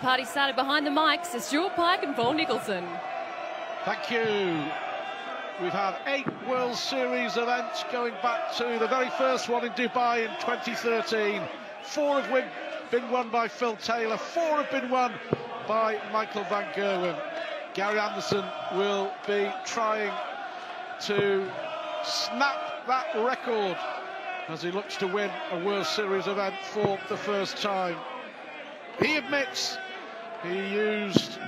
party started behind the mics. It's Stuart Pike and Paul Nicholson. Thank you. We've had 8 World Series events going back to the very first one in Dubai in 2013. 4 have been won by Phil Taylor, 4 have been won by Michael van Gerwen. Gary Anderson will be trying to snap that record as he looks to win a World Series event for the first time. He admits he used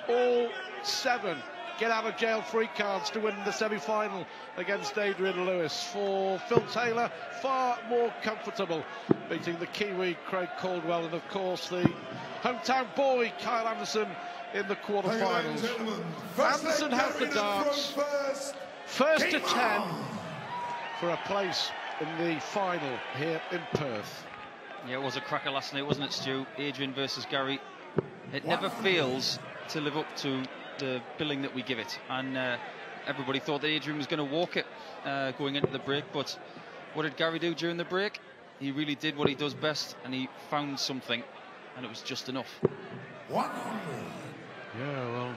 all 7 get-out-of-jail-free cards to win the semi-final against Adrian Lewis. For Phil Taylor, far more comfortable, beating the Kiwi Craig Caldwell and, of course, the hometown boy Kyle Anderson in the quarter-finals. Anderson has the darts, first to 10 for a place in the final here in Perth. Yeah, it was a cracker last night, wasn't it, Stu? Adrian versus Gary. It never fails to live up to the billing that we give it, and everybody thought that Adrian was going to walk it going into the break, but what did Gary do during the break? He really did what he does best, and he found something, and it was just enough. Yeah, well,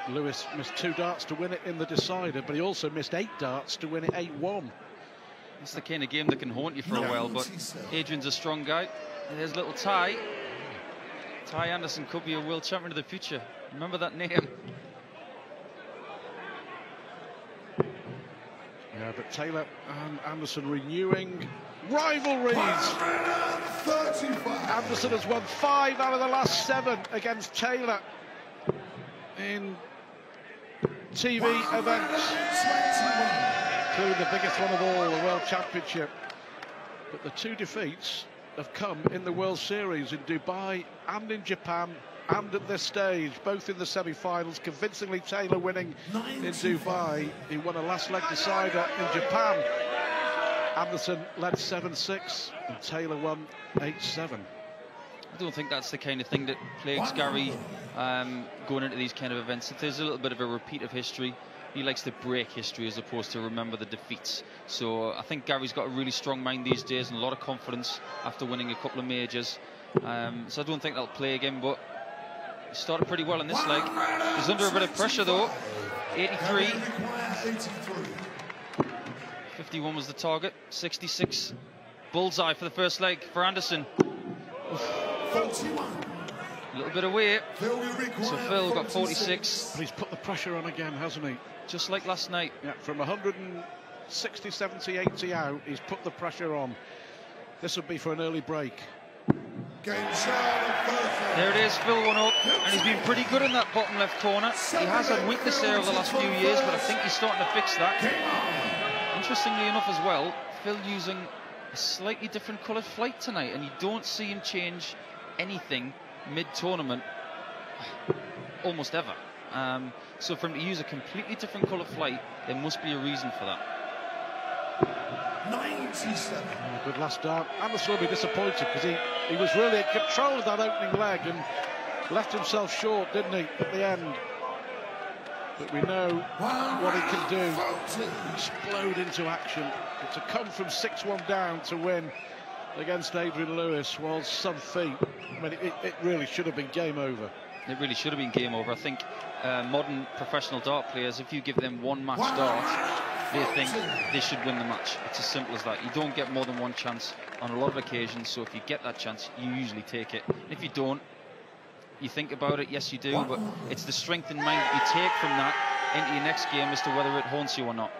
Lewis missed 2 darts to win it in the decider, but he also missed 8 darts to win it 8-1. It's the kind of game that can haunt you for a while, but Adrian's a strong guy. And there's little Ty. Ty Anderson could be a world champion of the future. Remember that name. Yeah, but Taylor and Anderson renewing rivalries. Anderson has won 5 out of the last 7 against Taylor in TV events, including the biggest one of all, the World Championship. But the 2 defeats have come in the World Series in Dubai and in Japan, and at this stage, both in the semi-finals. Convincingly, Taylor winning in Dubai. He won a last leg decider in Japan. Anderson led 7-6 and Taylor won 8-7. I don't think that's the kind of thing that plagues Gary going into these kind of events. If there's a little bit of a repeat of history, he likes to break history as opposed to remember the defeats. So I think Gary's got a really strong mind these days and a lot of confidence after winning a couple of majors. So I don't think that'll plague him, but he started pretty well in this leg. He's under a bit of pressure though. 83. 51 was the target. 66. Bullseye for the first leg for Anderson. A little bit away. So Phil got 46. But he's put the pressure on again, hasn't he? Just like last night. Yeah, from 160, 70, 80 out, he's put the pressure on. This would be for an early break. There it is, Phil 1 up, and he's been pretty good in that bottom left corner. He has had weakness there over the last few years, but I think he's starting to fix that. Interestingly enough as well, Phil using a slightly different coloured flight tonight, and you don't see him change anything mid-tournament almost ever. So for him to use a completely different colour flight, there must be a reason for that. 97. Good last dart. Anderson will be disappointed because he was really in control of that opening leg and left himself short, didn't he, at the end? But we know what he can do. Explode into action. But to come from 6-1 down to win against Adrian Lewis was some feat. I mean, it really should have been game over. It really should have been game over. I think modern professional dart players, if you give them one match dart, they think they should win the match. It's as simple as that. You don't get more than one chance on a lot of occasions, so if you get that chance, you usually take it. If you don't, you think about it, yes you do, but it's the strength in mind that you take from that into your next game as to whether it haunts you or not.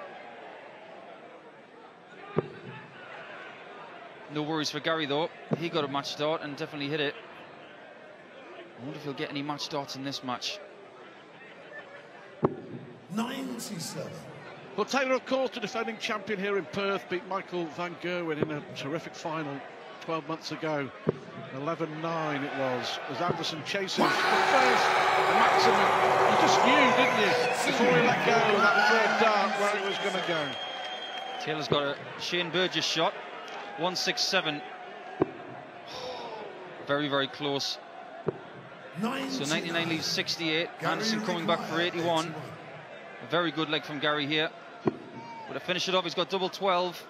No worries for Gary though. He got a match dart and definitely hit it. I wonder if he'll get any match darts in this match. 97. Well, Taylor, of course, the defending champion here in Perth, beat Michael van Gerwen in a terrific final 12 months ago. 11-9 it was, as Anderson chases the first maximum. You just knew, didn't you, before he let go of that third dart, where it was going to go. Taylor's got a Shane Burgess shot. 167. Very, very close. So 99 leaves 68. Anderson coming back for 81. A very good leg from Gary here. But to finish it off, he's got double 12.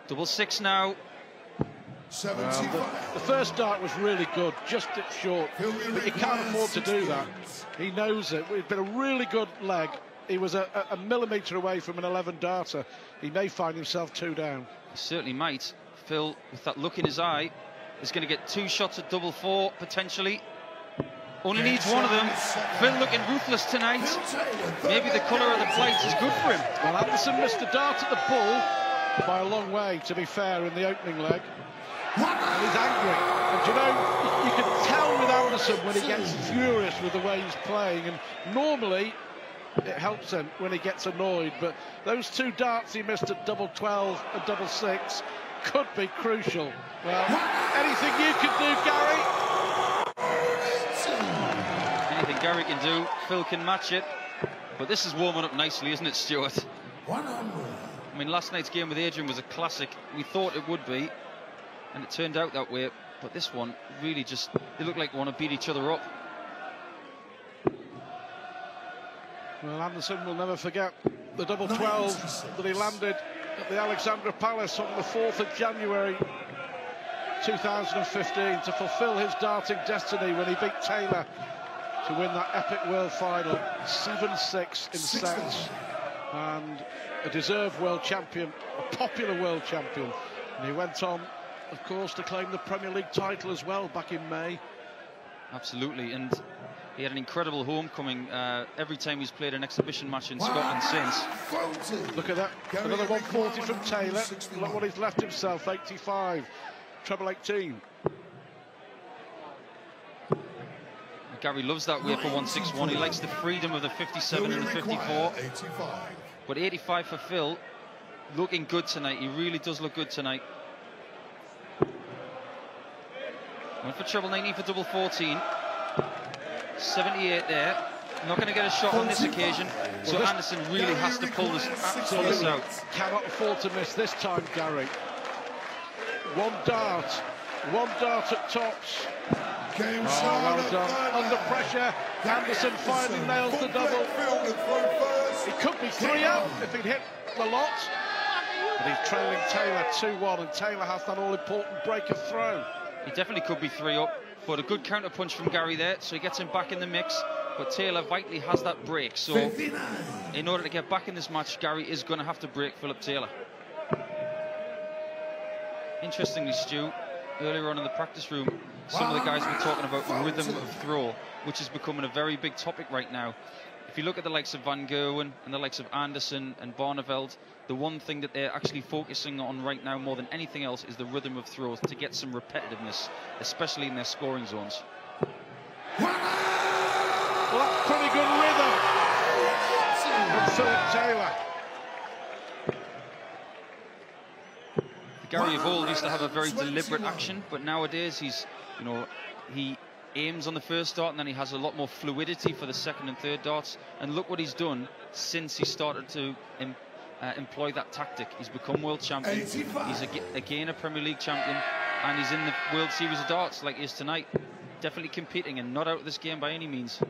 Double 6 now. The first dart was really good, just it short, but you can't afford to do that. He knows it. It's been a really good leg. He was a millimetre away from an 11 darter. He may find himself 2 down. He certainly might. Phil, with that look in his eye, is going to get 2 shots at double 4 potentially. Only needs one of them. Phil looking ruthless tonight. Maybe the colour of the plates is good for him. Well, Anderson missed the dart at the bull by a long way, to be fair, in the opening leg. And he's angry. And you know, you can tell with Anderson when he gets furious with the way he's playing. And normally, it helps him when he gets annoyed. But those 2 darts he missed at double 12 and double 6 could be crucial. Well, anything you can do, Gary? Anything Gary can do, Phil can match it. But this is warming up nicely, isn't it, Stuart? I mean, last night's game with Adrian was a classic. We thought it would be, and it turned out that way. But this one really just, they look like they want to beat each other up. Well, Anderson will never forget the double 12 that he landed at the Alexandra Palace on the 4th of January 2015 to fulfil his darting destiny when he beat Taylor to win that epic world final, 7-6 in sets, and a deserved world champion, a popular world champion. And he went on, of course, to claim the Premier League title as well back in May. Absolutely, and he had an incredible homecoming every time he's played an exhibition match in Scotland since. Look at that, another 140 from Taylor. Look what he's left himself, 85, treble 18. Gary loves that way for 161. He likes the freedom of the 57 and the 54. But 85 for Phil, looking good tonight. He really does look good tonight. Went for treble 19 for double 14. 78 there. Not going to get a shot on this occasion. So Anderson really has to pull this out. Cannot afford to miss this time, Gary. One dart at tops. Well done. Under pressure, Anderson finally nails the double. He could be 3 up if he'd hit the lot. But he's trailing Taylor 2-1, and Taylor has that all-important break of throw. He definitely could be 3 up, but a good counter punch from Gary there, so he gets him back in the mix. But Taylor vitally has that break, so in order to get back in this match, Gary is going to have to break Philip Taylor. Interestingly, Stu, earlier on in the practice room, some of the guys were talking about rhythm of throw, which is becoming a very big topic right now. If you look at the likes of Van Gerwen and the likes of Anderson and Barneveld, the one thing that they're actually focusing on right now more than anything else is the rhythm of throws to get some repetitiveness, especially in their scoring zones. Well, that's pretty good rhythm from Philip Taylor. Gary of old used to have a very deliberate action, but nowadays he's, you know, he aims on the first dart and then he has a lot more fluidity for the second and third darts. And look what he's done since he started to employ that tactic. He's become world champion. He's again a Premier League champion, and he's in the World Series of Darts like he is tonight. Definitely competing and not out of this game by any means.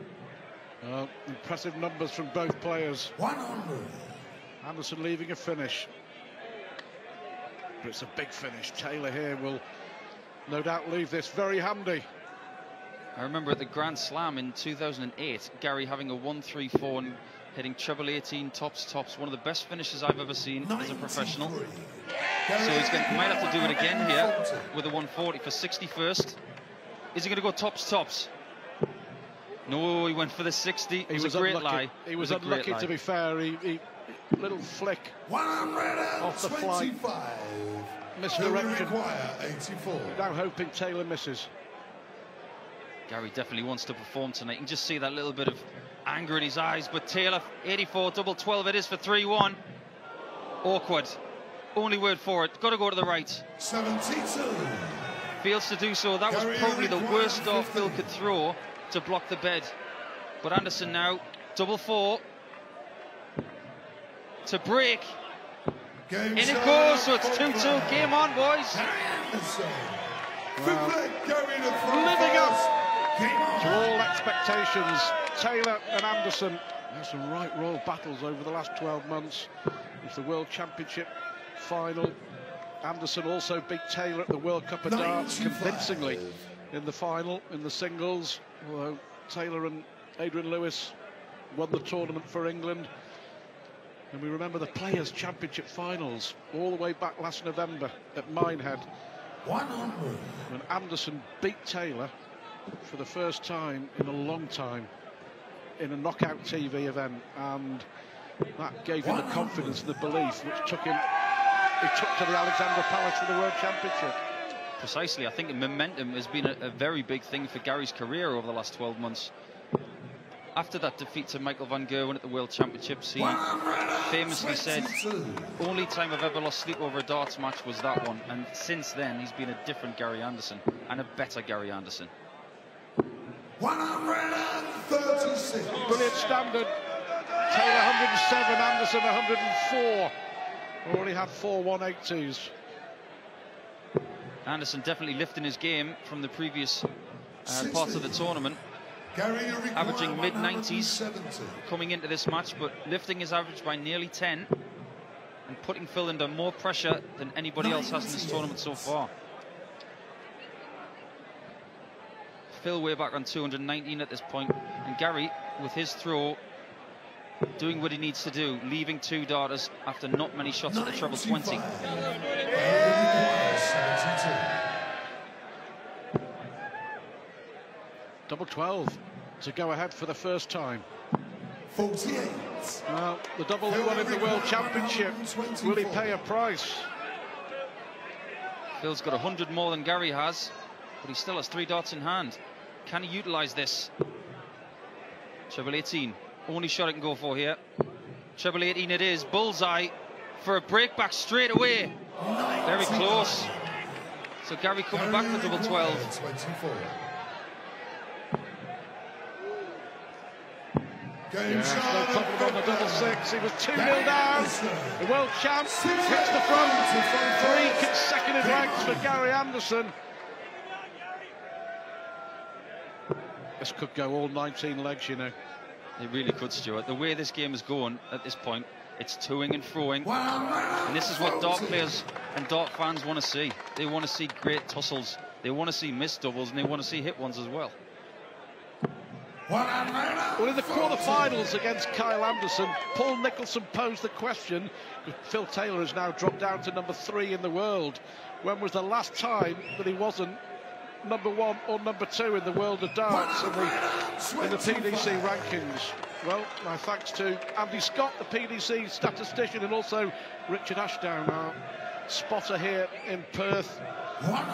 Impressive numbers from both players. 100. Anderson leaving a finish. But it's a big finish. Taylor here will no doubt leave this very handy. I remember at the Grand Slam in 2008, Gary having a 1-3-4 and hitting treble 18 tops. One of the best finishes I've ever seen as a professional. So he might have to do it again here with a 140 for 61st. Is he going to go tops? No, he went for the 60. It was a great lie. He was unlucky, to be fair. He little flick off the flight. Misdirection. Now hoping Taylor misses. Gary definitely wants to perform tonight. You can just see that little bit of anger in his eyes. But Taylor, 84, double 12 it is for 3-1. Awkward. Only word for it. Got to go to the right. 72. Fails to do so. That was probably the worst dart Phil could throw to block the bed. But Anderson now, double 4. To break. In it goes, so it's 2-2. Game on, boys. Living up to all expectations. Taylor and Anderson have some right royal battles over the last 12 months. It's the World Championship final Anderson also beat Taylor at the World Cup of Darts convincingly in the final, in the singles, although Taylor and Adrian Lewis won the tournament for England. And we remember the Players' Championship finals all the way back last November at Minehead, when Anderson beat Taylor for the first time in a long time in a knockout TV event, and that gave him the confidence and the belief which he took to the Alexandra Palace for the World Championship. Precisely. I think momentum has been a very big thing for Gary's career over the last 12 months. After that defeat to Michael van Gerwen at the World Championships, he famously said, only time I've ever lost sleep over a darts match was that one. And since then, he's been a different Gary Anderson, and a better Gary Anderson. 136. Brilliant standard. Taylor 107, Anderson 104. Already had 4 180s. Anderson definitely lifting his game from the previous parts of the tournament. Averaging mid-90s coming into this match, but lifting his average by nearly 10 and putting Phil under more pressure than anybody else has in this tournament so far. Phil way back on 219 at this point, and Gary with his throw doing what he needs to do, leaving 2 darters after not many shots at the treble 20. Double 12 to go ahead for the first time. 48. Well, the double he won in the World Championship, will he pay a price? Phil's got 100 more than Gary has, but he still has 3 darts in hand. Can he utilise this? Treble 18, only shot it can go for here. Treble 18 it is, bullseye for a breakback straight away. Very close. So Gary coming back for double 12. 24. Yes, no problem on the double 6. He was 2-0 down. The world champ hits the front. 3 consecutive ranks for Gary Anderson. This could go all 19 legs, you know. It really could, Stuart. The way this game is going at this point, it's toing and froing. And this is what dart players and dart fans want to see. They want to see great tussles. They want to see missed doubles, and they want to see hit ones as well. Well, in the quarterfinals against Kyle Anderson, Paul Nicholson posed the question. Phil Taylor has now dropped down to number 3 in the world. When was the last time that he wasn't number 1 or number 2 in the world of darts in the PDC rankings? Well, my thanks to Andy Scott, the PDC statistician, and also Richard Ashdown, our spotter here in Perth,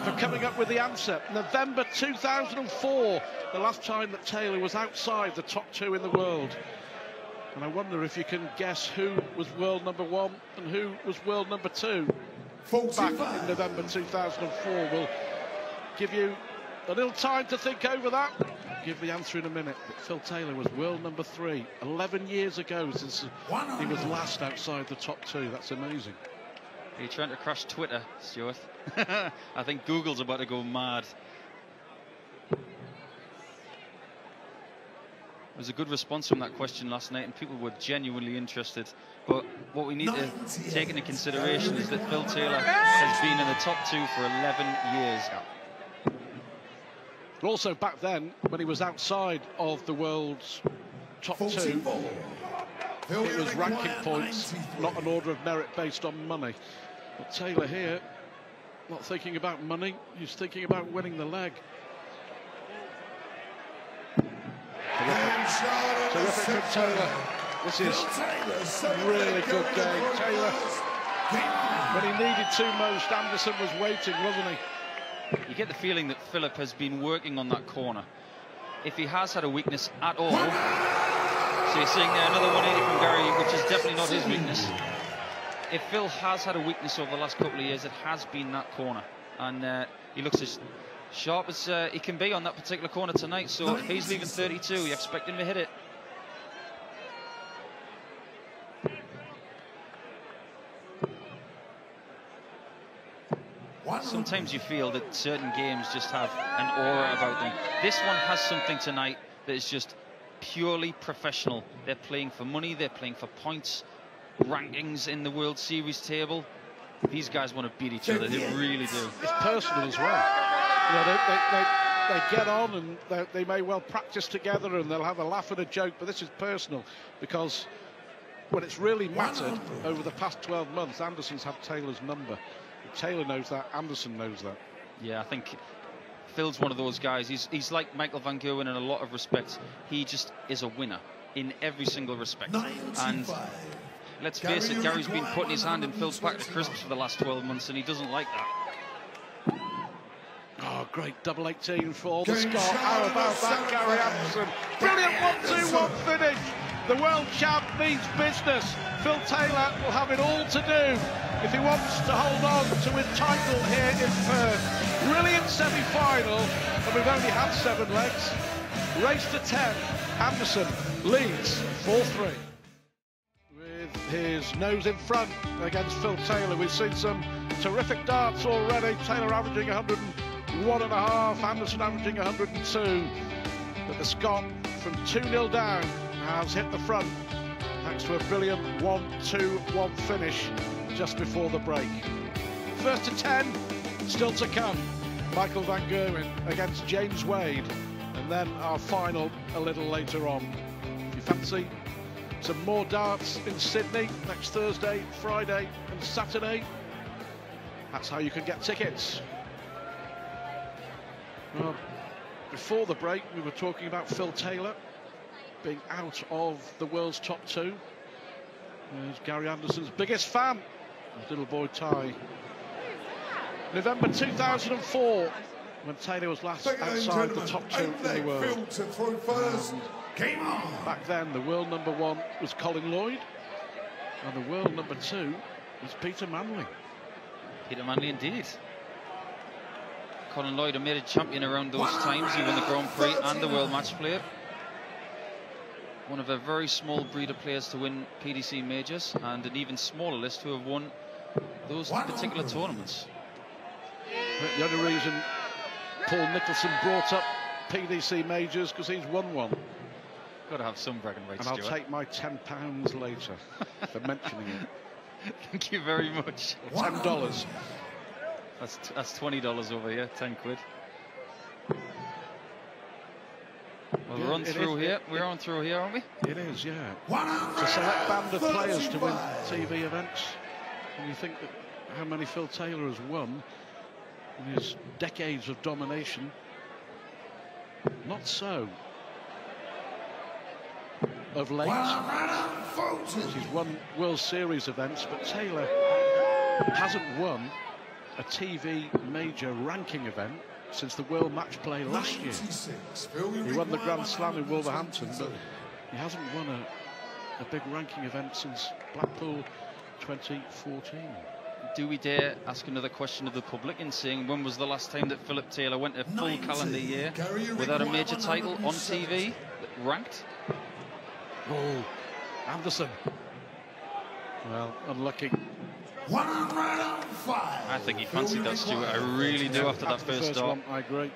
for coming up with the answer. November 2004, the last time that Taylor was outside the top 2 in the world. And I wonder if you can guess who was world number 1 and who was world number 2 back in November 2004. We'll give you a little time to think over that. I'll give the answer in a minute. But Phil Taylor was world number 3 11 years ago since he was last outside the top 2. That's amazing. Are you trying to crash Twitter, Stuart? I think Google's about to go mad. There was a good response from that question last night, and people were genuinely interested. But what we need to take into consideration is that Phil Taylor has been in the top 2 for 11 years. But also back then, when he was outside of the world's top 2, it was ranking points, not an order of merit based on money. But Taylor here, not thinking about money, he's thinking about winning the leg. Terrific from Taylor. This is a really good game. Taylor, when he needed to most, Anderson was waiting, wasn't he? You get the feeling that Philip has been working on that corner. If he has had a weakness at all, so you're seeing there another 180 from Gary, which is definitely not his weakness. If Phil has had a weakness over the last couple of years, it has been that corner. And he looks as sharp as he can be on that particular corner tonight. So if he's leaving 32, you expect him to hit it. Sometimes you feel that certain games just have an aura about them. This one has something tonight that is just purely professional. They're playing for money, they're playing for points, rankings in the World Series table. These guys want to beat each other. They really do. It's personal as well. You know, they get on, and they may well practice together, and they'll have a laugh and a joke, but this is personal, because when it's really mattered over the past 12 months, Anderson's had Taylor's number. Taylor knows that, Anderson knows that. Yeah, I think Phil's one of those guys. He's like Michael Van Gerwen in a lot of respects. He just is a winner in every single respect. And let's face it, Gary's been putting his hand in Phil's packet of crisps for the last 12 months, and he doesn't like that. Oh, great double 18 for the Scot. How about that, Gary Anderson? Brilliant 1-2-1 finish. The world champ needs business. Phil Taylor will have it all to do if he wants to hold on to his title here in Perth. Brilliant semi-final, and we've only had 7 legs. Race to 10. Anderson leads 4-3. With his nose in front against Phil Taylor, we've seen some terrific darts already. Taylor averaging 101.5, Anderson averaging 102. But the Scot, from 2-0 down, has hit the front thanks to a brilliant 1-2-1 finish just before the break. First to 10, still to come. Michael Van Gerwen against James Wade, and then our final a little later on. If you fancy some more darts in Sydney next Thursday, Friday and Saturday, that's how you can get tickets. Well, before the break we were talking about Phil Taylor being out of the world's top 2. There's Gary Anderson's biggest fan, his little boy Ty. November 2004, when Taylor was last outside the top 2 in the world. Back then, the world number 1 was Colin Lloyd, and the world number 2 was Peter Manley. Peter Manley indeed. Colin Lloyd, a made a champion around those times. He won the Grand Prix and the World Match Play. One of a very small breed of players to win PDC majors, and an even smaller list who have won those particular tournaments. The only reason Paul Nicholson brought up PDC majors because he's won one. Got to have some bragging rights. And I'll take my £10 later for mentioning it. Thank you very much. $10. That's $20 over here. 10 quid. Well, yeah, we're on through here. We're on through here, aren't we? It is, yeah. It's a select band of players to win TV events. And you think that how many Phil Taylor has won in his decades of domination. Not so. Of late, he's won World Series events, but Taylor hasn't won a TV major ranking event since the World Match Play last year. He won the Grand Slam in Wolverhampton, but he hasn't won a big ranking event since Blackpool 2014. Do we dare ask another question of the public in saying when was the last time that Philip Taylor went a full calendar year without a major title on TV ranked? Oh, Anderson. Well, unlucky. I think he fancied that, Stuart. I really do after that first start. I agree.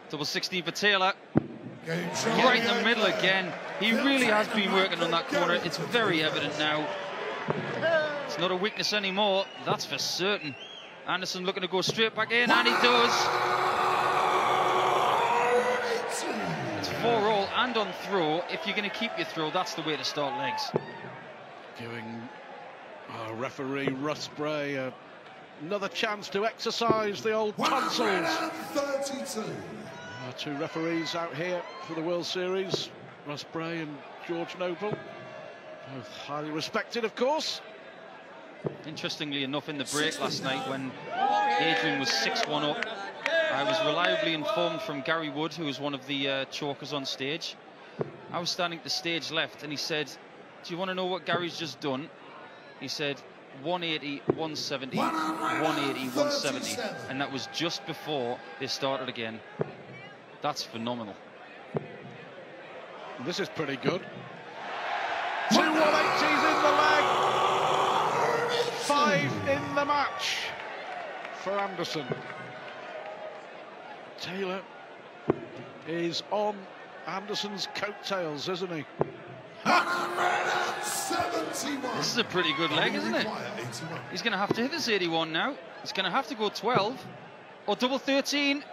Double 16 for Taylor. Right in the middle again. He really has been working on that corner. It's very evident now. It's not a weakness anymore, that's for certain. Anderson looking to go straight back in, and he does. It's 4-all and on throw. If you're going to keep your throw, that's the way to start legs. Giving referee Russ Bray another chance to exercise the old tonsils. 32. 2 referees out here for the World Series, Russ Bray and George Noble. Both highly respected, of course. Interestingly enough, in the break last night when Adrian was 6-1 up, I was reliably informed from Gary Wood, who was one of the chokers on stage. I was standing to stage left and he said, "Do you want to know what Gary's just done?" He said 180, 170, 180, 170, and that was just before they started again. That's phenomenal. This is pretty good. 2 180s in the leg. 5 in the match for Anderson. Taylor is on Anderson's coattails, isn't he? 117. This is a pretty good leg, isn't it? He's going to have to hit this 81 now. He's going to have to go 12 or double 13.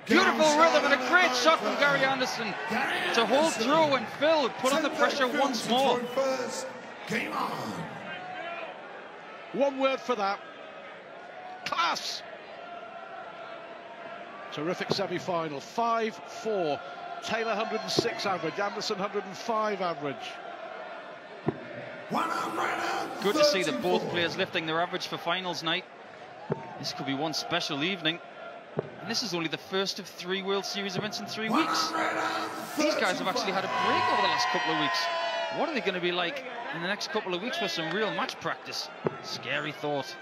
Beautiful rhythm and a great shot from Gary Anderson to hold through, and Phil put on the pressure once more. One word for that. Class. Terrific semi-final. 5-4. Taylor 106 average. Anderson 105 average. Good to see that both players lifting their average for finals night. This could be one special evening. And this is only the first of 3 World Series events in 3 weeks. These guys have actually had a break over the last couple of weeks. What are they going to be like in the next couple of weeks for some real match practice? Scary thought.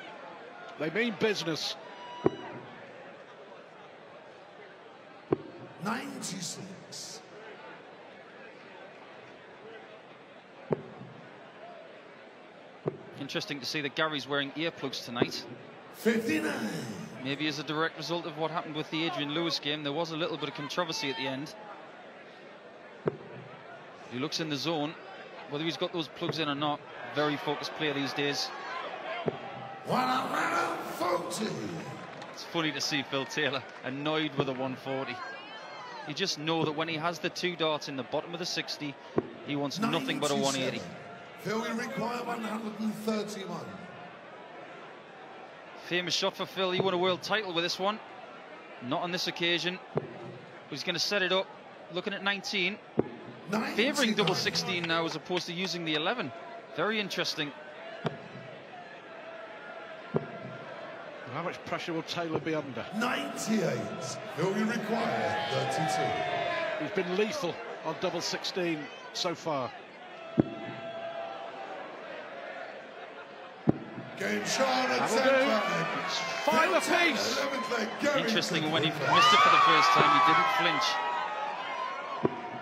They mean business. 96. Interesting to see that Gary's wearing earplugs tonight. 59. Maybe as a direct result of what happened with the Adrian Lewis game. There was a little bit of controversy at the end. He looks in the zone. Whether he's got those plugs in or not, very focused player these days. 140. It's funny to see Phil Taylor annoyed with a 140. You just know that when he has the 2 darts in the bottom of the 60, he wants nothing but a 180. Phil will require 131. Famous shot for Phil. He won a world title with this one. Not on this occasion. He's going to set it up. Looking at 19. Favouring double 16 now as opposed to using the 11. Very interesting. How much pressure will Taylor be under? 98. He'll be required 32. He's been lethal on double 16 so far. Game shot at It's 5 apiece. Interesting, when he missed it for the first time, he didn't flinch.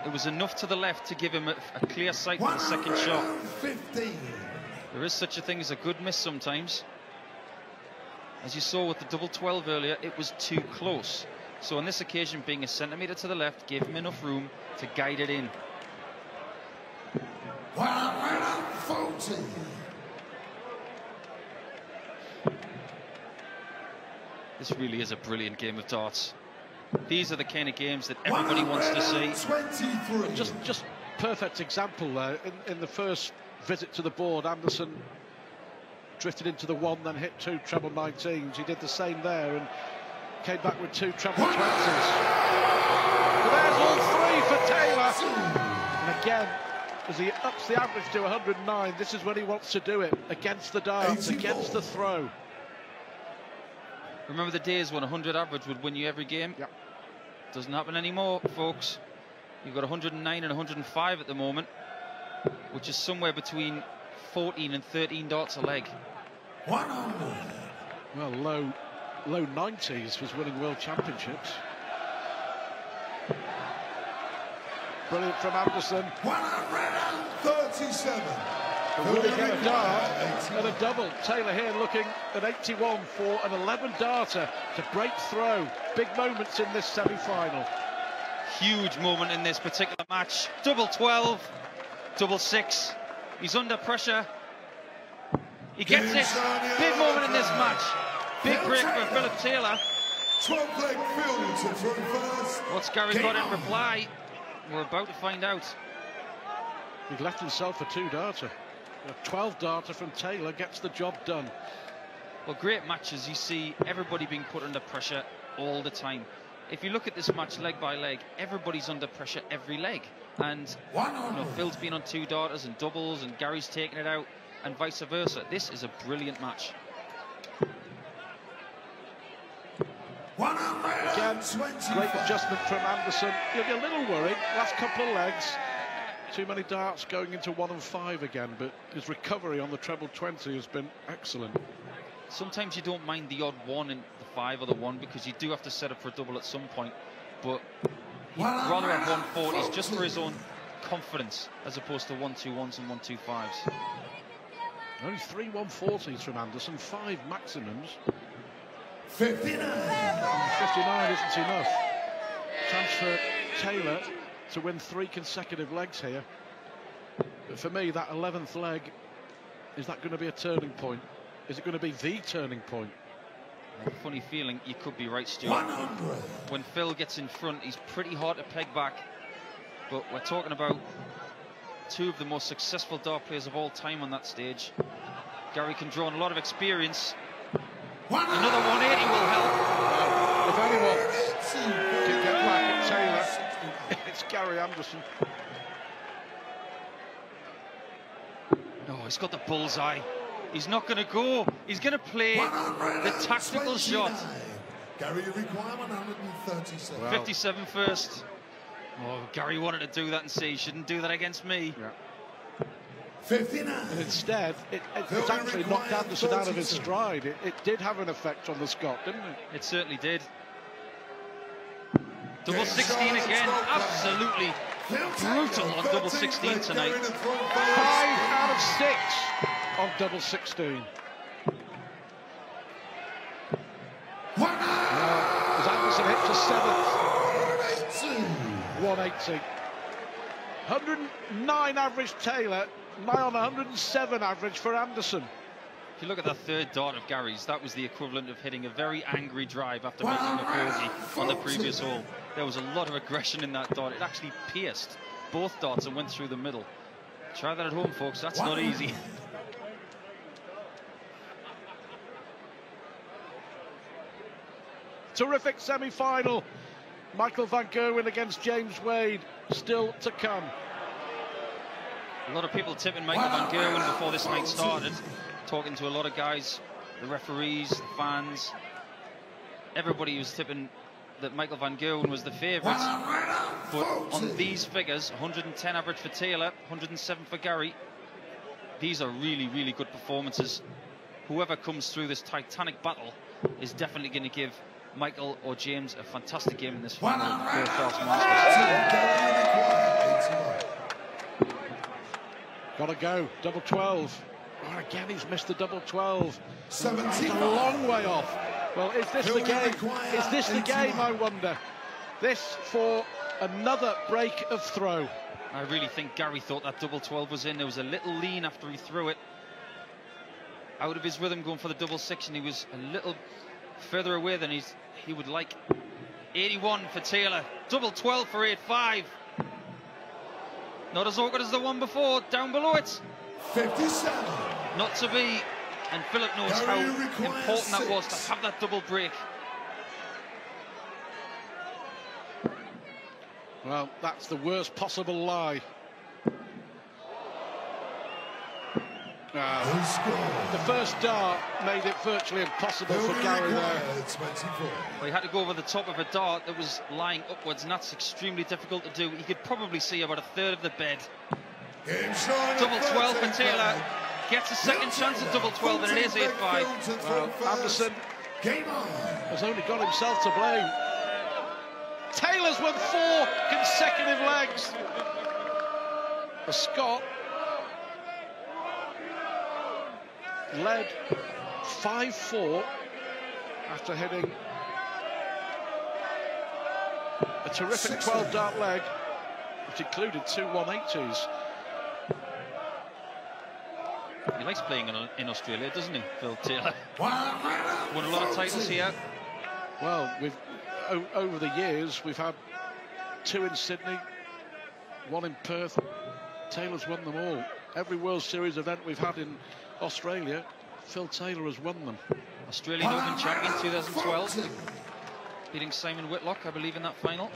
It was enough to the left to give him a clear sight for the second shot. 15. There is such a thing as a good miss sometimes. As you saw with the double 12 earlier, it was too close. So on this occasion, being a centimetre to the left gave him enough room to guide it in. 140. This really is a brilliant game of darts. These are the kind of games that everybody wants to see. 23. Just perfect example there. In the first visit to the board, Anderson drifted into the 1, then hit 2 treble 19s. He did the same there and came back with 2 treble 20s. But there's all 3 for Taylor. And again, as he ups the average to 109, this is when he wants to do it. Against the darts, 84. against the throw. Remember the days when 100 average would win you every game? Yep. Doesn't happen anymore, folks. You've got 109 and 105 at the moment, which is somewhere between 14 and 13 darts a leg. 100. Well, low 90s was winning world championships. Brilliant from Anderson. 137. But will he get a dart and a double? Taylor here looking at 81 for an 11-darter to break throw. Big moments in this semi-final. Huge moment in this particular match. Double 12, double 6. He's under pressure. He gets it. Big moment in this match. Big break for Philip Taylor. 12-leg field to throw first. What's Gary got in reply? We're about to find out. He's left himself a 2-darter. A 12-darter from Taylor gets the job done. Well, great matches. You see everybody being put under pressure all the time. If you look at this match leg by leg, everybody's under pressure every leg. And Phil's been on 2-darters and doubles, and Gary's taking it out, and vice versa. This is a brilliant match. Again, great adjustment from Anderson. You'll be a little worried. Last couple of legs. Too many darts going into 1 and 5 again, but his recovery on the treble 20 has been excellent. Sometimes you don't mind the odd 1 in the 5 or the 1 because you do have to set up for a double at some point, but he'd rather have 140s just for his own confidence as opposed to 1-2-1s and 1-2-5s. Only 3 140s from Anderson, 5 maximums. 59. 59 isn't enough. Chance for Taylor to win 3 consecutive legs here. But for me, that 11th leg Is that going to be a turning point? Is it going to be the turning point? I have a funny feeling you could be right, Stuart. 100. When Phil gets in front, he's pretty hard to peg back. But we're talking about two of the most successful dart players of all time on that stage. Gary can draw on a lot of experience. Another 180 will help. If anyone can get back at Taylor, it's Gary Anderson. No, he's got the bullseye. He's not going to go. He's going to play the tactical shot. Gary, you require 137. Well, 57 first. Oh, Gary wanted to do that and say he shouldn't do that against me. Yeah. 59. And instead, it's actually knocked Anderson out of his stride. It did have an effect on the Scot, didn't it? It certainly did. Double 16 again. Absolutely brutal on double 16 tonight. 5 out of 6 on double 16. As Anderson hit to 7th. 180. 109 average Taylor, nigh on 107 average for Anderson. If you look at that third dart of Gary's, that was the equivalent of hitting a very angry drive after making a bogey on the previous hole. There was a lot of aggression in that dart. It actually pierced both darts and went through the middle. Try that at home, folks. That's not easy. Terrific semi-final. Michael van Gerwen against James Wade, still to come. A lot of people tipping Michael van Gerwen before this night started. Talking to a lot of guys, the referees, the fans. Everybody was tipping that Michael van Gerwen was the favourite. But on these figures, 110 average for Taylor, 107 for Gary. These are really, really good performances. Whoever comes through this titanic battle is definitely going to give Michael or James a fantastic game in this final Perth Darts Masters. Gotta go, double 12. Oh, again, he's missed the double 12. 17. He's a long way off. Well, is this the game? Is this the game, I wonder? This for another break of throw. I really think Gary thought that double 12 was in. There was a little lean after he threw it. Out of his rhythm going for the double 6, and he was a little further away than he would like. 81 for Taylor. Double 12 for 8-5. Not as awkward as the one before. Down below it. 57. Not to be. And Philip knows how important that was to have that double break. Well, that's the worst possible lie. The first dart made it virtually impossible for Gary there. Well, he had to go over the top of a dart that was lying upwards, and that's extremely difficult to do. He could probably see about a third of the bed. Double 12 for Taylor. Gets a second chance at double 12, and it is 8-5. Well, Anderson has only got himself to blame. Taylor's won 4 consecutive legs. The Scot led 5-4 after hitting a terrific 12-dart leg, which included 2 180s. He likes playing in Australia, doesn't he, Phil Taylor? Won a lot of titles here. Well, over the years, we've had 2 in Sydney, 1 in Perth. Taylor's won them all. Every World Series event we've had in Australia, Phil Taylor has won them. Australian Open champion 2012, beating Simon Whitlock, I believe, in that final.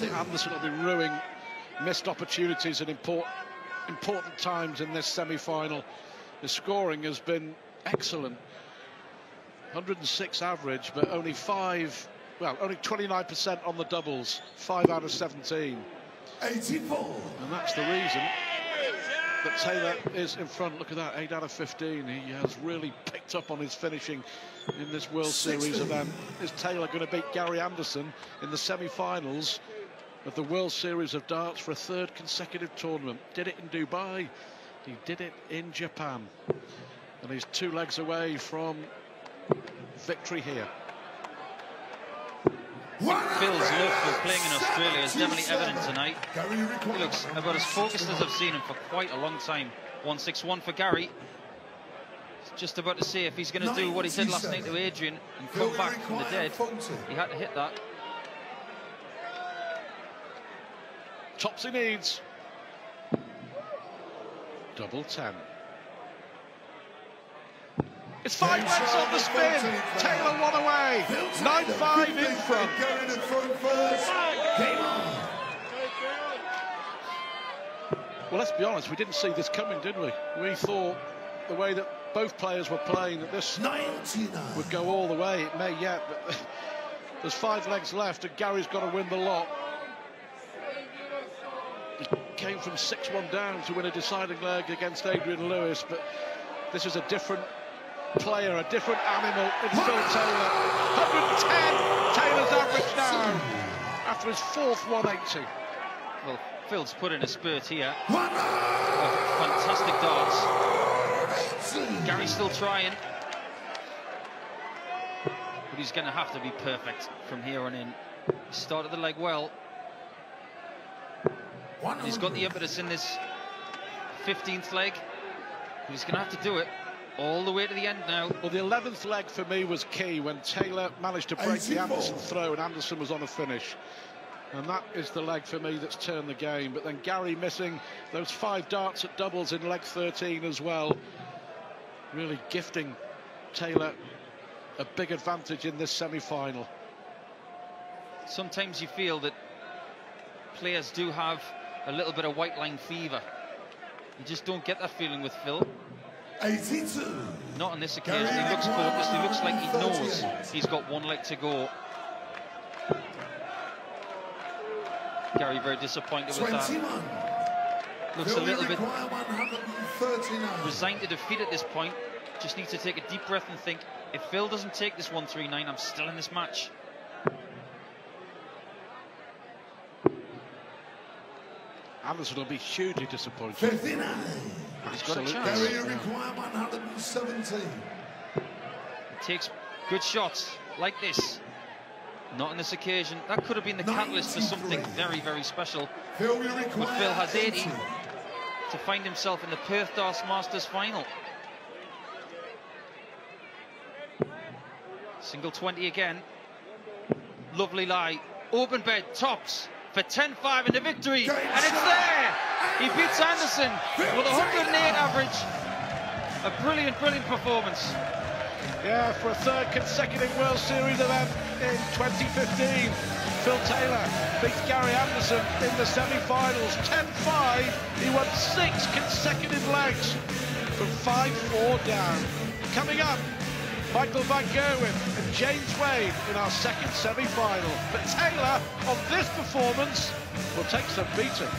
Anderson will be ruining missed opportunities at important times in this semi-final. His scoring has been excellent. 106 average, but only 29% on the doubles. 5 out of 17. 84. And that's the reason that Taylor is in front. Look at that, 8 out of 15. He has really picked up on his finishing in this World Series event. Is Taylor going to beat Gary Anderson in the semi-finals of the World Series of Darts for a 3rd consecutive tournament? Did it in Dubai, he did it in Japan, and he's 2 legs away from victory here. Phil's love for playing in Australia is definitely evident tonight. He looks about as focused as I've seen him for quite a long time. 1-6-1 for Gary. Just about to see if he's going to do what he did last night to Adrian and come back from the dead. He had to hit that. Tops he needs. Double 10. It's 5 legs on the spin. Taylor one away. 9-5 in front. Well, let's be honest, we didn't see this coming, did we? We thought the way that both players were playing that this would go all the way. It may yet, but there's 5 legs left and Gary's got to win the lot. He came from 6-1 down to win a deciding leg against Adrian Lewis, but this is a different player, a different animal in Phil Taylor. 110 Taylor's average now after his 4th 180. Well, Phil's put in a spurt here. Fantastic darts. Gary's still trying, but he's going to have to be perfect from here on in. He started the leg well. And he's got the impetus in this 15th leg, but he's going to have to do it all the way to the end now. Well, the 11th leg for me was key when Taylor managed to break the Anderson throw and Anderson was on a finish. And that is the leg for me that's turned the game. But then Gary missing those 5 darts at doubles in leg 13 as well. Really gifting Taylor a big advantage in this semi-final. Sometimes you feel that players do have a little bit of white line fever. You just don't get that feeling with Phil. 82. Not on this occasion. He looks focused. He looks like he knows he's got 1 leg to go. Gary very disappointed with that. Looks a little bit resigned to defeat at this point. Just needs to take a deep breath and think, if Phil doesn't take this 139, I'm still in this match. Anderson will be hugely disappointed. 59. He's got a chance. Gary require 117. He takes good shots like this. Not on this occasion. That could have been the catalyst for something very, very special. But Phil has 80 to find himself in the Perth Masters final. Single 20 again. Lovely lie. Open bed, tops for 10-5 in the victory. And it's there! He beats Anderson with a 108 average. A brilliant, brilliant performance. Yeah, for a 3rd consecutive World Series event in 2015, Phil Taylor beats Gary Anderson in the semi-finals. 10-5, he won 6 consecutive legs from 5-4 down. Coming up, Michael Van Gerwen and James Wade in our 2nd semi-final. But Taylor, on this performance, will take some beating.